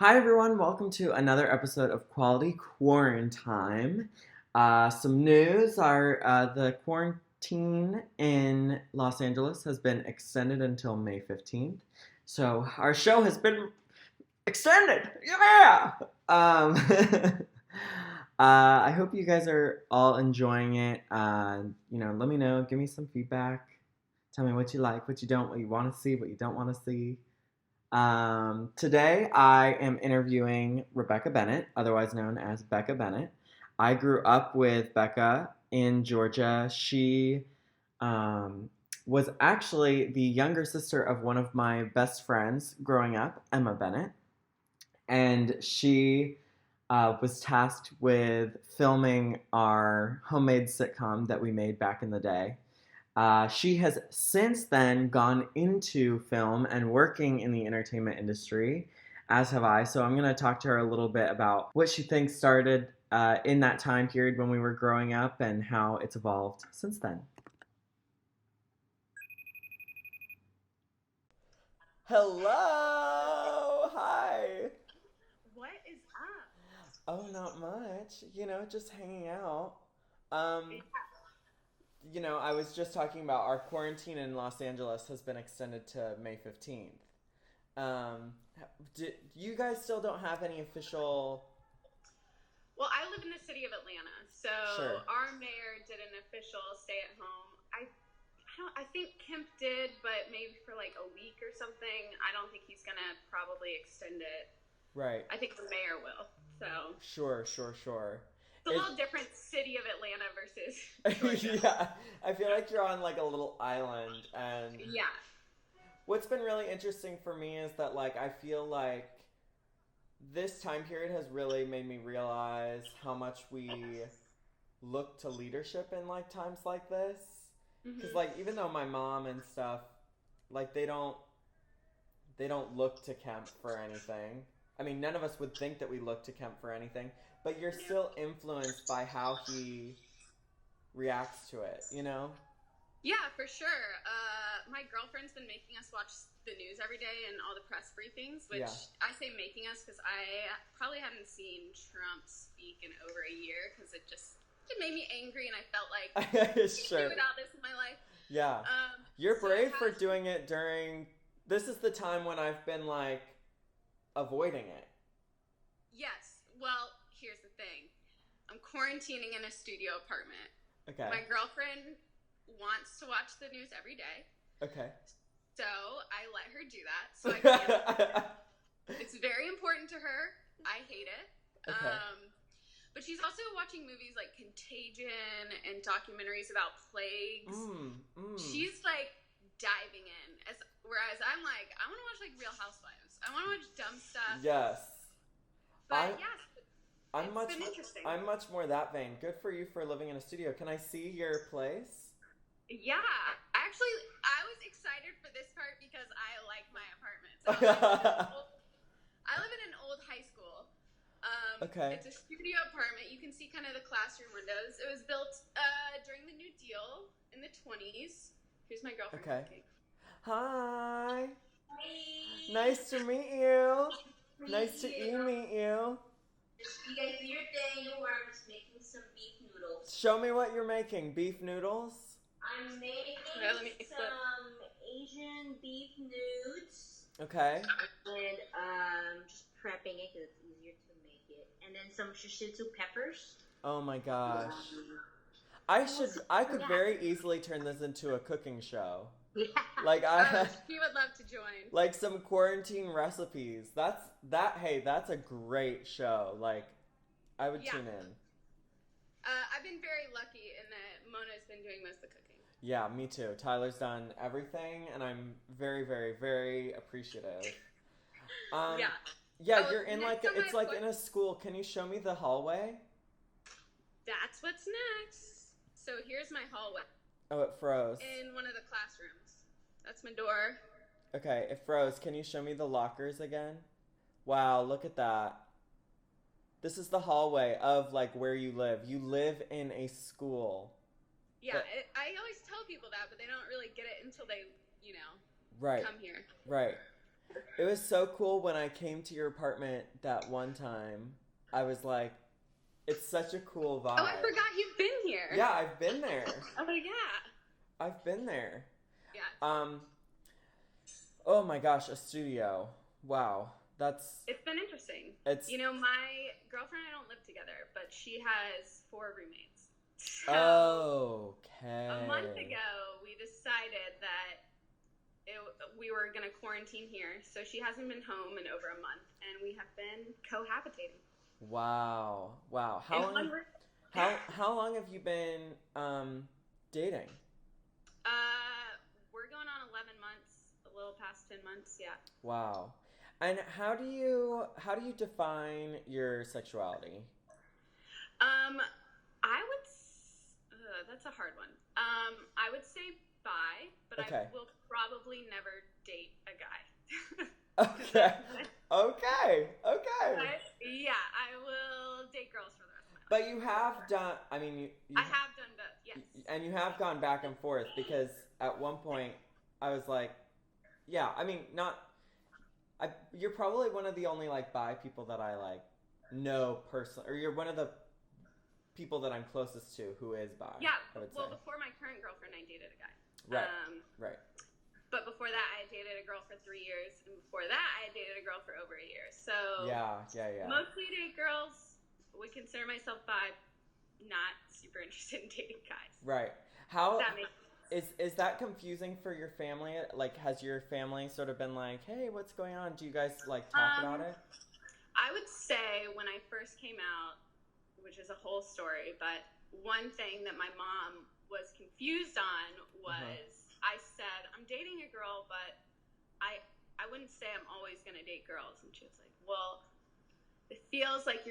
Hi, everyone. Welcome to another episode of Quality QuaranTIME. Some news are the quarantine in Los Angeles has been extended until May 15th. So our show has been extended. Yeah! I hope you guys are all enjoying it. Let me know. Give me some feedback. Tell me what you like, what you don't, what you want to see, what you don't want to see. Today I am interviewing Rebecca Bennett, otherwise known as Becca Bennett. I grew up with Becca in Georgia. She was actually the younger sister of one of my best friends growing up, Emma Bennett. And she was tasked with filming our homemade sitcom that we made back in the day. She has since then gone into film and working in the entertainment industry, as have I. So I'm going to talk to her a little bit about what she thinks started in that time period when we were growing up and how it's evolved since then. Hello! Hi! What is up? Oh, not much. Just hanging out. Um, I was just talking about our quarantine in Los Angeles has been extended to May 15th. Um, you guys still don't have any official? Well, I live in the city of Atlanta, so Sure. our mayor did an official stay at home. I think Kemp did, but maybe for like a week or something. I don't think he's gonna probably extend it. Right. I think the mayor will. So Sure, sure, sure. it's a It, little different, city of Atlanta versus Georgia. yeah, I feel like you're on like a little island, and Yeah. what's been really interesting for me is that like I feel like this time period has really made me realize how much we look to leadership in like times like this. Because Hmm. like even though my mom and stuff, like they don't look to Kemp for anything. I mean, none of us would think that we look to Kemp for anything, but you're Yeah. still influenced by how he reacts to it, you know? Yeah, for sure. My girlfriend's been making us watch the news every day and all the press briefings, which Yeah. I say making us because I probably haven't seen Trump speak in over a year because it made me angry and I felt like I can't do Sure. without this in my life. Yeah. Um, You're so it brave for has. doing it during. This is the time when I've been like avoiding it. Yes. Well, here's the thing. I'm quarantining in a studio apartment. Okay. My girlfriend wants to watch the news every day, Okay. so I let her do that. So I can't. It's very important to her. I hate it. Okay. But she's also watching movies like Contagion and documentaries about plagues. Mm. She's like diving in, whereas I'm like, I want to watch like Real Housewives. I want to watch dumb stuff. Yes. I But yes, I'm it's much been interesting. I'm much more that vein. Good for you for living in a studio. Can I see your place? Yeah, actually, I was excited for this part because I like my apartment. So I live in an old high school. Okay. It's a studio apartment. You can see kind of the classroom windows. It was built during the New Deal in the 20s. Here's my girlfriend Okay. cooking. Hi. Hey, Nice to meet you. meet Nice to you. meet you. You guys do your thing. I'm just making some beef noodles. Show me what you're making. Beef noodles? I'm making some Asian beef nudes. Okay. And just prepping it because it's easier to make it. And then some shishitsu peppers. Oh my gosh. Um, I could very easily turn this into a cooking show. Yeah. Like He would love to join. like some quarantine recipes. That's a great show. Like I would Yeah. tune in. I've been very lucky in that Mona's been doing most of the cooking. Yeah, me too. Tyler's done everything and I'm very, very, very appreciative. Um Yeah. yeah, Oh, you're in like next on it's my like in a school. Can you show me the hallway? That's what's next. So here's my hallway Oh, it froze. in one of the classrooms. That's my door. Okay, it froze. Can you show me the lockers again? Wow, look at that. This is the hallway of like where you live. You live in a school. Yeah, That I always tell people that, but they don't really get it until they, right, come here. right. It was so cool when I came to your apartment that one time. I was like, it's such a cool Oh, I vibe. forgot you've been here. Yeah, I've been there. Oh yeah. I've been there. Yeah. Um, oh my gosh, a studio. Wow. That's It's been interesting. it's You know, my girlfriend and I don't live together, but she has four roommates. So a month okay. ago, we decided that it, we were going to quarantine here. So she hasn't been home in over a month, and we have been cohabitating Wow. Wow. in one room. How long have you been dating? We're going on 11 months, a little past 10 months, yeah. Wow. And how do you define your sexuality? Um, that's a hard one. I would say bi, but I Okay. will probably never date a guy. Okay. Okay. Okay. But yeah, I will date girls for the rest of my But life. you have done, I mean, I have done both, yes. and you have gone back and forth because at one point I was like, yeah, I mean, you're probably one of the only like bi people that I like know personally, or you're one of the people that I'm closest to who is bi, Yeah, I would say. well, before my current girlfriend, I dated a guy. Right, right. But before that, I dated a girl for 3 years, and before that, I dated a girl for over a year. So Yeah, yeah, yeah. mostly date girls. Would consider myself bi. Not super interested in dating guys. Right. How That makes is that confusing for your family? Like, has your family sort of been like, "Hey, what's going on?" Do you guys like talk about it? I would say when I first came out, which is a whole story, but one thing that my mom was confused on Uh-huh. was I said, I'm dating a girl, but I I wouldn't say I'm always gonna date girls. And she was like, well, it feels like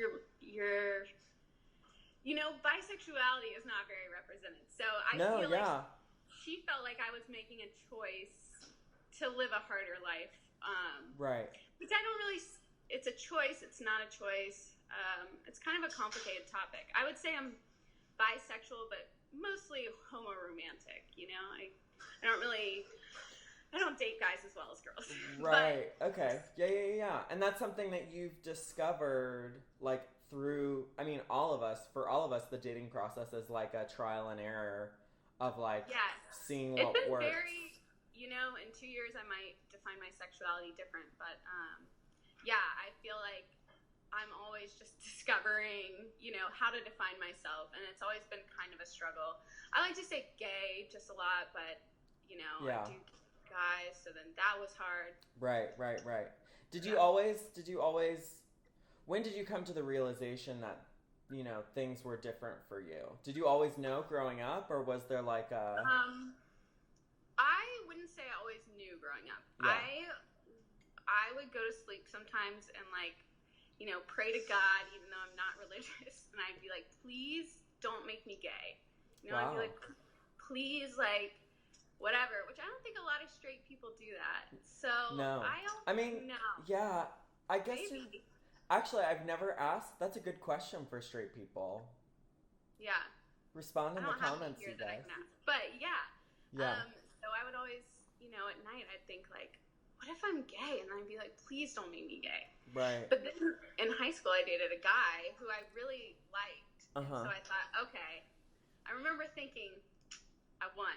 bisexuality is not very represented. So I No, feel like yeah. she felt like I was making a choice to live a harder life. Right. Which I don't really. It's a choice. It's not a choice. It's kind of a complicated topic. I would say I'm bisexual, but mostly homo-romantic. You know, I don't really. I don't date guys as well as girls. Right. Okay. Yeah, yeah, yeah, yeah. And that's something that you've discovered like through I mean for all of us the dating process is like a trial and error of like Yes, seeing it's what been works. very. In 2 years I might define my sexuality different, but yeah, I feel like I'm always just discovering, how to define myself, and it's always been kind of a struggle. I like to say gay just a lot, but I Yeah. do guys, so then that was hard. Right, right, right. Did you Yeah. always did you always when did you come to the realization that things were different for you? Did you always know growing up or was there like a Um, I wouldn't say I always knew growing up. yeah. I would go to sleep sometimes and pray to God, even though I'm not religious, and I'd be like, please don't make me gay. I'd be Wow. like, please, like, whatever, which I don't think a lot of straight people do that. So No. I I don't mean, know. yeah, I guess you Maybe. actually I've never asked. That's a good question for straight people. Yeah. Respond I in the don't have any comments, here you that I guys. can ask. But yeah. Yeah. So I would always, at night I'd think like, what if I'm gay? And I'd be like, please don't make me gay. Right. But then in high school I dated a guy who I really liked. And Uh-huh. so I thought, okay. I remember thinking, I won.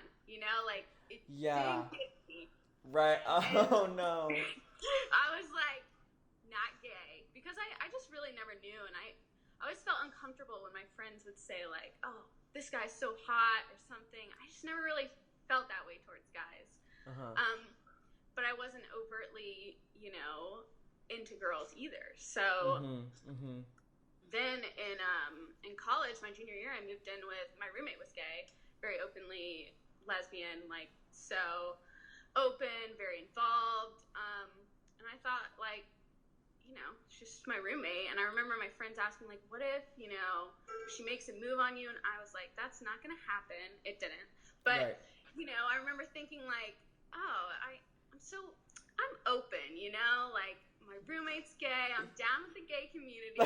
Like it Yeah. didn't get me. Right. And Oh no. I was like, not gay. Because I just really never knew, and I always felt uncomfortable when my friends would say like, oh, this guy's so hot or something. I just never really felt that way towards guys. Uh-huh. But I wasn't overtly, into girls either. So Mhm. Mhm. then in college, my junior year, I moved in with my roommate was gay, very openly lesbian, like so open, very involved. And I thought like, she's just my roommate. And I remember my friends asking like, what if, she makes a move on you? And I was like, that's not gonna happen. It didn't. But Right. I remember thinking like, oh, I'm open, like my roommate's gay, I'm down with the gay community.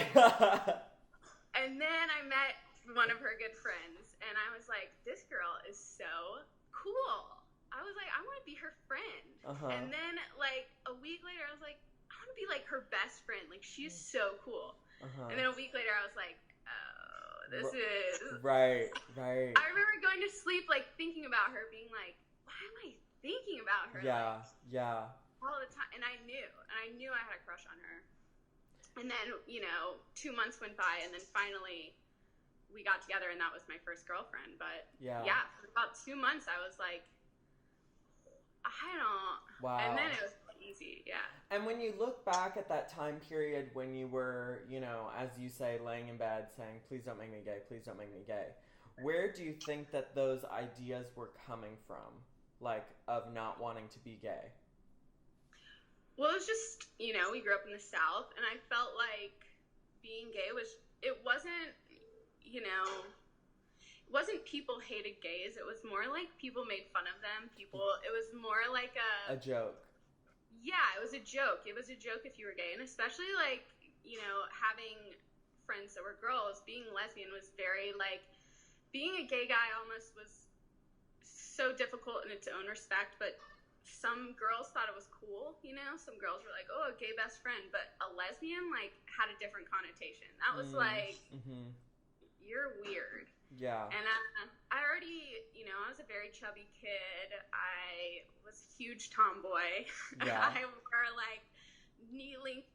And then I met one of her good friends, and I was like, this girl is so cool. I was like, I want to be her friend. Uh-huh. And then like a week later, I was like, I want to be like her best friend. Like she's so cool. Uh-huh. And then a week later, I was like, oh, this is right. I remember going to sleep like thinking about her, being like, why am I thinking about her? Yeah, like, yeah. all the time. And I knew I had a crush on her. And then 2 months went by, and then finally we got together, and that was my first girlfriend. But yeah, for about 2 months, I was like, I don't. Wow. And then it was easy, yeah. And when you look back at that time period when you were, as you say, laying in bed saying, please don't make me gay, please don't make me gay, where do you think that those ideas were coming from? Like, of not wanting to be gay? Well, it was just, we grew up in the South, and I felt like being gay it wasn't people hated gays. It was more like people made fun of them. It was more like a joke. Yeah, it was a joke. It was a joke if you were gay. And especially like, having friends that were girls, being lesbian was very like, being a gay guy almost was so difficult in its own respect, but some girls thought it was cool, some girls were like, oh, a gay best friend, but a lesbian like had a different connotation. That was like, you're weird. Yeah. And I already, I was a very chubby kid. I was a huge tomboy. Yeah. I wore like knee-length,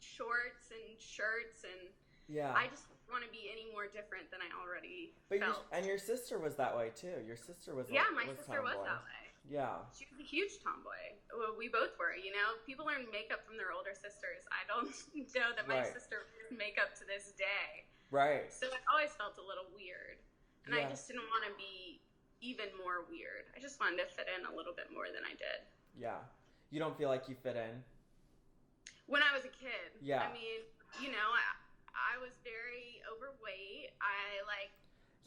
shorts and shirts, and yeah. I just want to be any more different than I already felt. And your sister was that way too. Your sister was my sister was that way. Yeah. She was a huge tomboy. Well, we both were, People learn makeup from their older sisters. I don't know that my sister wears makeup to this day. Right. So I always felt a little weird. And yeah. I just didn't want to be even more weird. I just wanted to fit in a little bit more than I did. Yeah. You don't feel like you fit in? When I was a kid. Yeah. I mean, I was very overweight.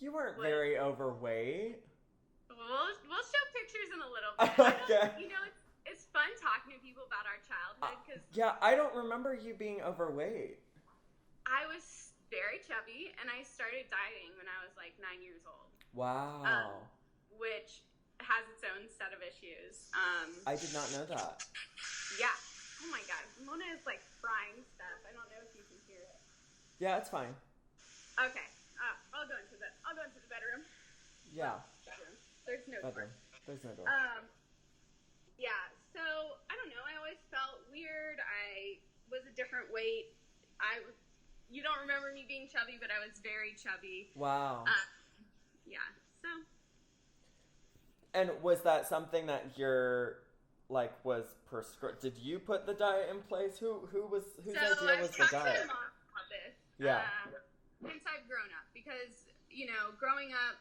You weren't very overweight. We'll show pictures in a little bit. Okay. It's fun talking to people about our childhood because yeah, I don't remember you being overweight. I was very chubby, and I started dieting when I was like 9 years old. Wow. Which has its own set of issues. I did not know that. Yeah. Oh my God, Mona is like frying stuff. I don't know if you can hear it. Yeah, it's fine. Okay. I'll go into the bedroom. Yeah. Bedroom. There's no door. There's no door. Yeah, so, I don't know, I always felt weird. I was a different weight. You don't remember me being chubby, but I was very chubby. Wow. Yeah, so. And was that something that was prescribed? Did you put the diet in place? Whose idea was the diet? So, I've talked to my mom about this. Yeah. Since I've grown up, because, growing up,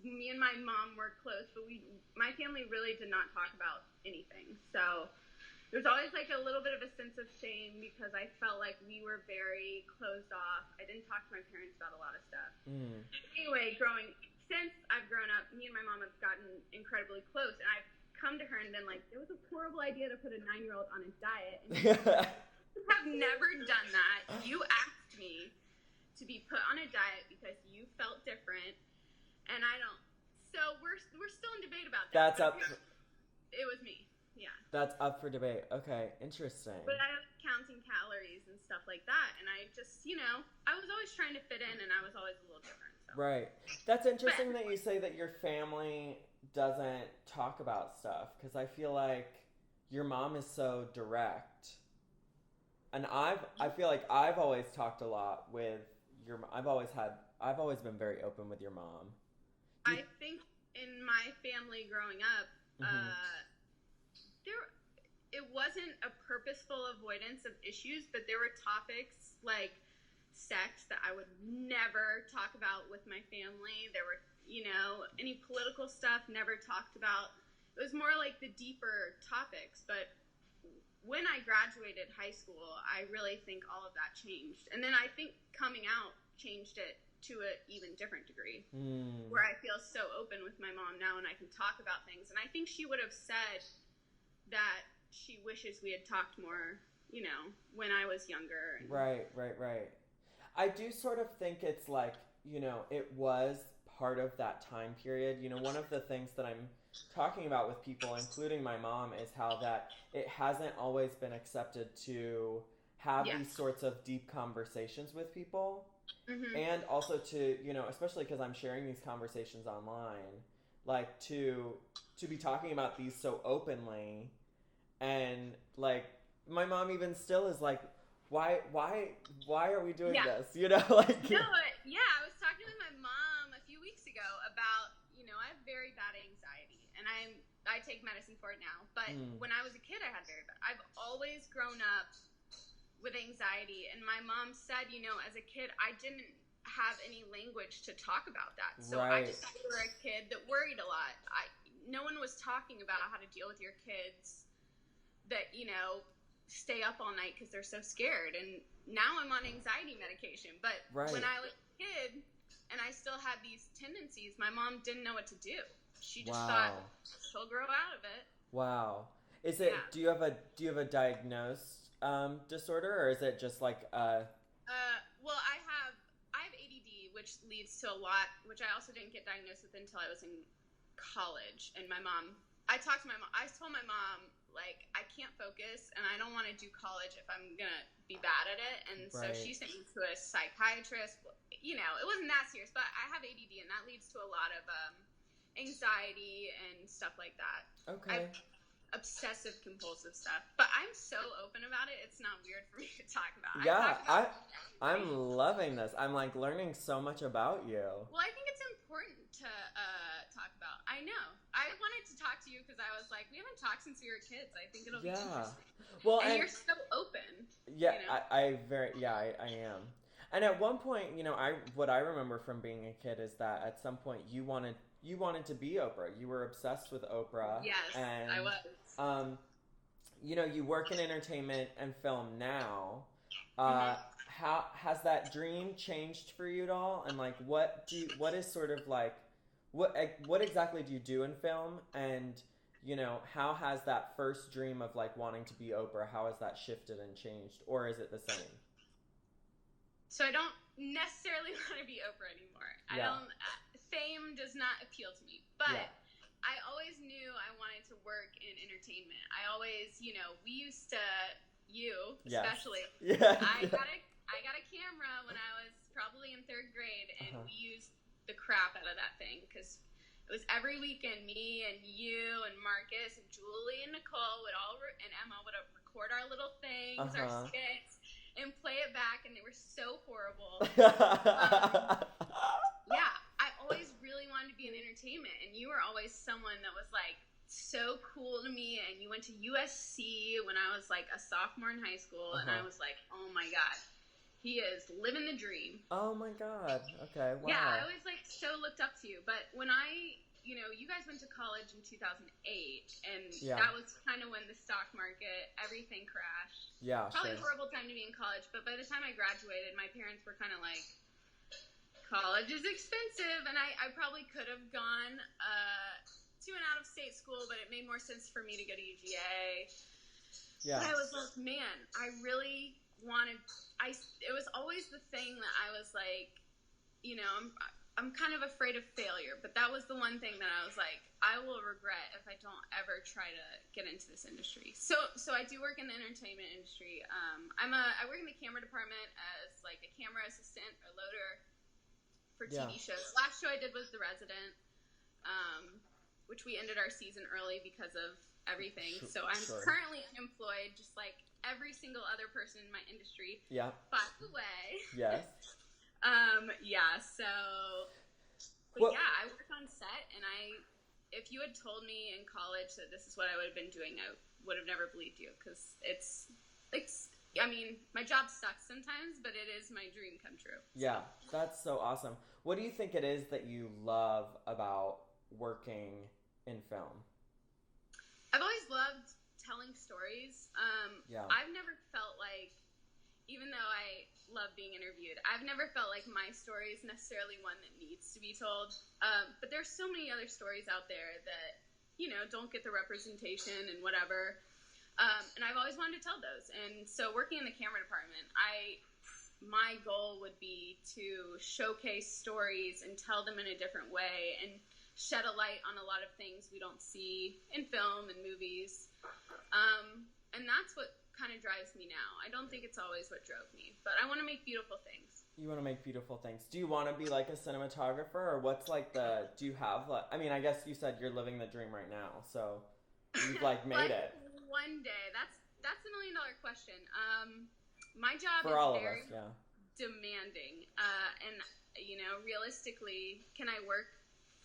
me and my mom were close, but my family really did not talk about anything. So there's always like a little bit of a sense of shame because I felt like we were very closed off. I didn't talk to my parents about a lot of stuff. Anyway, since I've grown up, me and my mom have gotten incredibly close, and I've come to her and been like, it was a horrible idea to put a 9-year-old on a diet. And you have never done that. You asked me to be put on a diet because you felt different. And I don't. So we're still in debate about that. That's up. It was me. Yeah. That's up for debate. Okay, interesting. But I was counting calories and stuff like that, and I just, I was always trying to fit in, and I was always a little different. So. Right. That's interesting that you say that your family doesn't talk about stuff, because I feel like your mom is so direct, and I feel like I've always talked a lot with your. I've always been very open with your mom. I think in my family growing up, it wasn't a purposeful avoidance of issues, but there were topics like sex that I would never talk about with my family. There were, any political stuff never talked about. It was more like the deeper topics. But when I graduated high school, I really think all of that changed. And then I think coming out changed it to an even different degree, where I feel so open with my mom now and I can talk about things. And I think she would have said that she wishes we had talked more, when I was younger. Right. I do sort of think it's like, it was part of that time period. You know, one of the things that I'm talking about with people, including my mom, is how that it hasn't always been accepted to have these Yes. sorts of deep conversations with people. Hmm. And also to, you know, especially because I'm sharing these conversations online, like to be talking about these so openly, and like my mom even still is like, why are we doing Yeah. this, you know? Like, No, yeah, I was talking with my mom a few weeks ago about, I have very bad anxiety, and I take medicine for it now. But mm, when I was a kid, I had very bad. I've always grown up with anxiety, and my mom said, as a kid, I didn't have any language to talk about that. So I right, just were a kid that worried a lot. No one was talking about how to deal with your kids that stay up all night because they're so scared. And now I'm on anxiety medication, but when right. I was a kid and I still had these tendencies, my mom didn't know what to do. She just thought Wow, she'll grow out of it. wow. Is Yeah. it? Do you have a diagnosed disorder, or is it just like Well, I have ADD, which leads to a lot, which I also didn't get diagnosed with until I was in college. And I talked to my mom. I told my mom, like, I can't focus and I don't want to do college if I'm gonna be bad at it. And so right? she sent me to a psychiatrist. It wasn't that serious, but I have ADD, and that leads to a lot of anxiety and stuff like that. I have Okay. obsessive compulsive stuff, but I'm so open about it. It's not weird for me to talk about. I talk Yeah, about I'm everything. loving this. I'm like learning so much about you. Well, I think it's important to talk about. I know. I wanted to talk to you because I was like, we haven't talked since we were kids. I think it'll be Yeah. interesting. Well, And and you're so open, yeah, you know? I am. And at one point, you know, what I remember from being a kid is that at some point you wanted to be Oprah. You were obsessed with Oprah, Yes, I and was. um, you know, you work in entertainment and film now. Hmm. How has that dream changed for you at all? And like, what is sort of like, what exactly do you do in film? And you know, how has that first dream of like wanting to be Oprah, how has that shifted and changed, or is it the same? So I don't necessarily want to be Oprah anymore. I Yeah, don't. Fame does not appeal to me, but yeah, I always knew I wanted to work in entertainment. I always, we used to, you yes, especially. yeah, I yeah. got a I got a camera when I was probably in third grade, Uh and huh. we used the crap out of that thing because it was every weekend. Me and you and Marcus and Julie and Nicole and Emma would record our little Uh things, our huh. skits, and play it back, and they were so horrible. Um, yeah, I always really wanted to be in entertainment, and you were always someone that was like so cool to me. And you went to USC when I was like a sophomore in high school, Uh and I huh. was like, oh my god, he is living the dream. Oh my God. Okay. Yeah, I Wow. always like so looked up to you. But when you guys went to college in 2008, and Yeah. that was kind of when the stock market, everything crashed. Yeah. Probably a Sure. horrible time to be in college, but by the time I graduated, my parents were kind of like, college is expensive, and I probably could have gone to an out of state school, but it made more sense for me to go to UGA. But Yeah. I was like, man, I really wanted. It was always the thing that I was like, I'm kind of afraid of failure, but that was the one thing that I was like, I will regret if I don't ever try to get into this industry. So I do work in the entertainment industry. I work in the camera department as like a camera assistant or loader for Yeah. TV shows. Last show I did was The Resident, which we ended our season early because of everything. So I'm Sure. currently unemployed, just like every single other person in my industry. Yeah. By the way, Yes. yeah. So, but yeah, Well, I work on set, and if you had told me in college that this is what I would have been doing, I would have never believed you because it's. I mean, my job sucks sometimes, but it is my dream come true. So. yeah, that's so awesome. What do you think it is that you love about working in film? I've always loved telling stories. Yeah. I've never felt like, even though I love being interviewed, I've never felt like my story is necessarily one that needs to be told. But there's so many other stories out there that, don't get the representation and whatever. And I've always wanted to tell those. And so working in the camera department, my goal would be to showcase stories and tell them in a different way and shed a light on a lot of things we don't see in film and movies. And that's what kind of drives me now. I don't think it's always what drove me, but I want to make beautiful things. You want to make beautiful things. Do you want to be like a cinematographer, or what's like the? Do you have like? I mean, I guess you said you're living the dream right now, so you've like made it. One day, that's $1 million question. My job for is all very of us, yeah. demanding, and realistically, can I work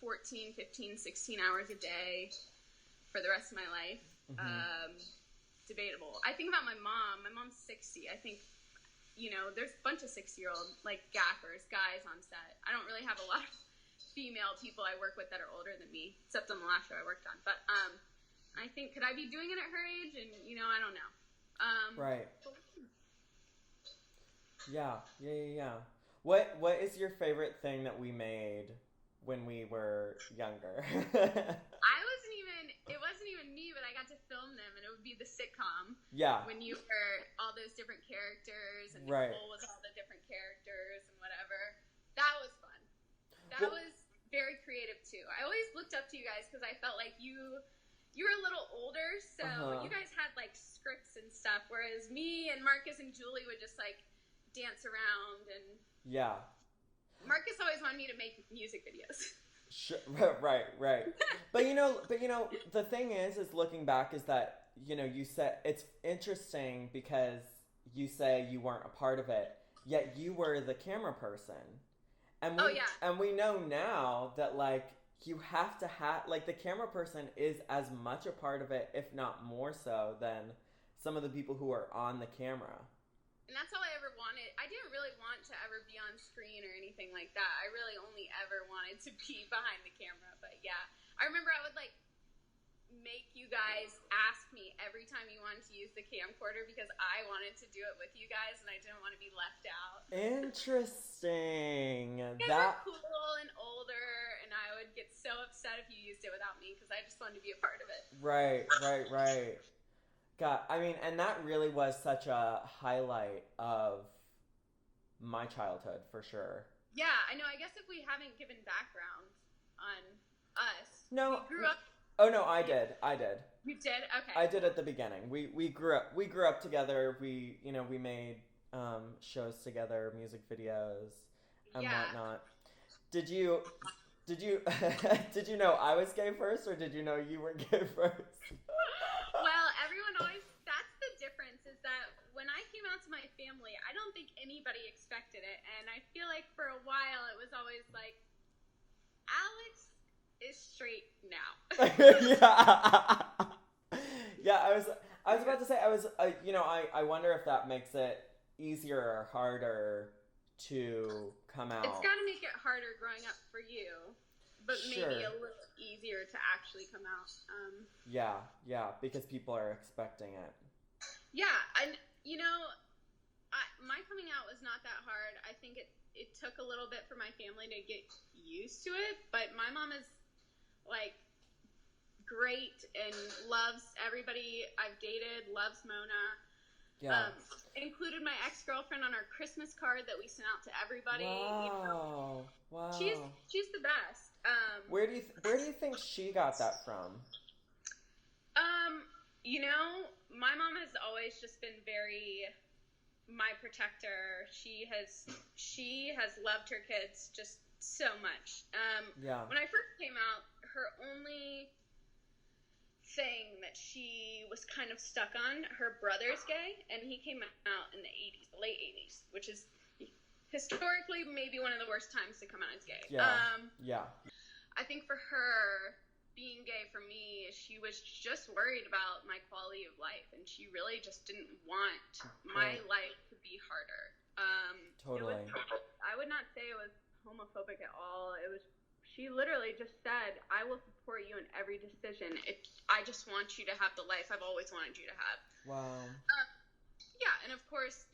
14, 15, 16 hours a day for the rest of my life? Mm-hmm. Debatable. I think about my mom. My mom's 60. I think, there's a bunch of 60-year-old, like, gaffers, guys on set. I don't really have a lot of female people I work with that are older than me, except on the last show I worked on. But I think, could I be doing it at her age? And, I don't know. Right. Yeah. What is your favorite thing that we made when we were younger? It wasn't even me, but I got to film them, and it would be the sitcom. Yeah. When you were all those different characters, and right. Nicole was all the different characters and whatever. That was fun. That was very creative too. I always looked up to you guys because I felt like you were a little older, so you guys had like scripts and stuff, whereas me and Marcus and Julie would just like dance around and. Yeah. Marcus always wanted me to make music videos. Sure, right. But the thing is looking back is that, you said it's interesting because you say you weren't a part of it, yet you were the camera person. And we know now that like you have to have like the camera person is as much a part of it, if not more so, than some of the people who are on the camera. And that's all I ever wanted. I didn't really want to ever be on screen or anything like that. I really only ever wanted to be behind the camera. But yeah, I remember I would like make you guys ask me every time you wanted to use the camcorder because I wanted to do it with you guys and I didn't want to be left out. Interesting. You guys were cool and older, and I would get so upset if you used it without me because I just wanted to be a part of it. Right. God, I mean, and that really was such a highlight of my childhood, for sure. Yeah, I know. I guess if we haven't given background on us. No. We grew up. Oh, no, I did. You did? Okay. I did at the beginning. We grew up together. We made shows together, music videos, and whatnot. Did you did you know I was gay first, or did you know you were gay first? Well, everyone always, that's the difference, is that when I came out to my family, I don't think anybody expected it. And I feel like for a while it was always like, Alex is straight now. Yeah, I was about to say, I wonder if that makes it easier or harder to come out. It's got to make it harder growing up for you. But maybe a little easier to actually come out. Yeah, because people are expecting it. Yeah, and my coming out was not that hard. I think it took a little bit for my family to get used to it, but my mom is like great and loves everybody I've dated, loves Mona. Yeah. Included my ex-girlfriend on our Christmas card that we sent out to everybody. Wow. Wow. She's the best. Where do you think she got that from? My mom has always just been very my protector. She has loved her kids just so much. When I first came out, her only thing that she was kind of stuck on, her brother's gay, and he came out in the 80s, the late 80s, which is historically maybe one of the worst times to come out as gay. Yeah. I think for her, being gay for me, she was just worried about my quality of life, and she really just didn't want my life to be harder. Totally. I would not say it was homophobic at all. She literally just said, I will support you in every decision. I just want you to have the life I've always wanted you to have. Wow. Yeah, and of course,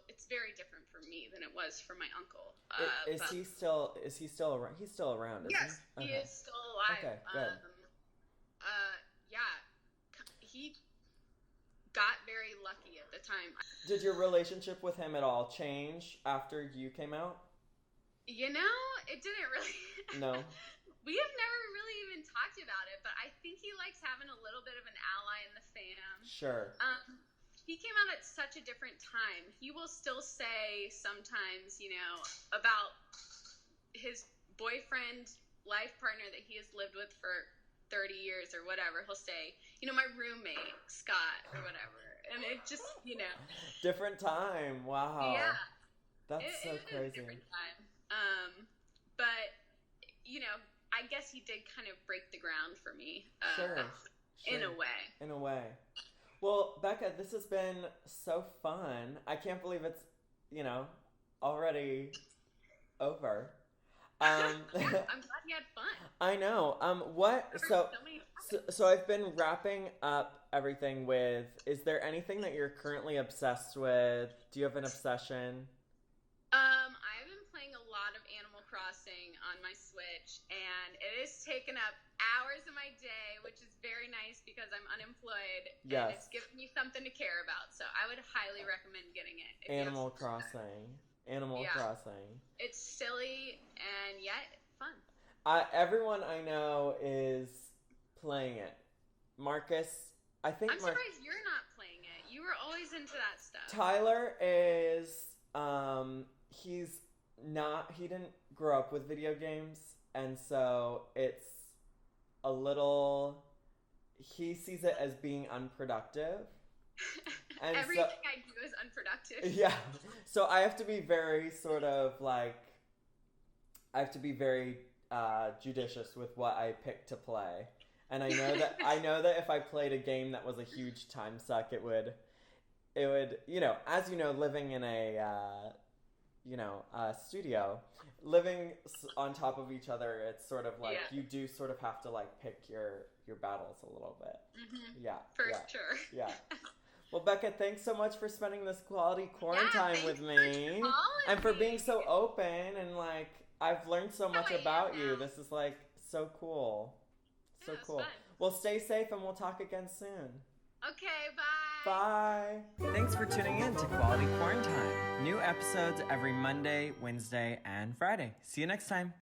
it's very different for me than it was for my uncle. Is he still around? He's still around, isn't he? He is still alive. Okay, good. Yeah, he got very lucky at the time. Did your relationship with him at all change after you came out? You know, it didn't really. No. We have never really even talked about it, but I think he likes having a little bit of an ally in the fam. Sure. He came out at such a different time. He will still say sometimes, you know, about his boyfriend, life partner that he has lived with for 30 years or whatever. He'll say, you know, my roommate, Scott, or whatever. And it just, you know. Different time. Wow. Yeah. That's so crazy. Different time. But, you know, I guess he did kind of break the ground for me. Sure. In a way. In a way. Well, Becca, this has been so fun. I can't believe it's, you know, already over. I'm glad you had fun. I know. So I've been wrapping up everything with, is there anything that you're currently obsessed with? Do you have an obsession? I've been playing a lot of Animal Crossing on my Switch, and it has taken up hours of my day, which is very nice because I'm unemployed. Yes. And it's given me something to care about, so I would highly recommend getting it. Animal Crossing. Crossing. It's silly and yet fun. Everyone I know is playing it. Marcus, I think I'm surprised you're not playing it. You were always into that stuff. Tyler is, he didn't grow up with video games, and so it's a little, he sees it as being unproductive. And everything I do is unproductive. Yeah. So I have to be very judicious with what I pick to play. And I know that if I played a game that was a huge time suck, it would, you know, as you know, living in a studio, living on top of each other, it's sort of like you do sort of have to like pick your battles a little bit. Mm-hmm. Yeah. For sure. Yeah. Well, Becca, thanks so much for spending this quality quarantine with me and for being so open, and like I've learned so much about you. This is like so cool. So cool. Fun. Well, stay safe and we'll talk again soon. Okay, bye. Bye. Thanks for tuning in to Quality QuaranTIME. New episodes every Monday, Wednesday, and Friday. See you next time.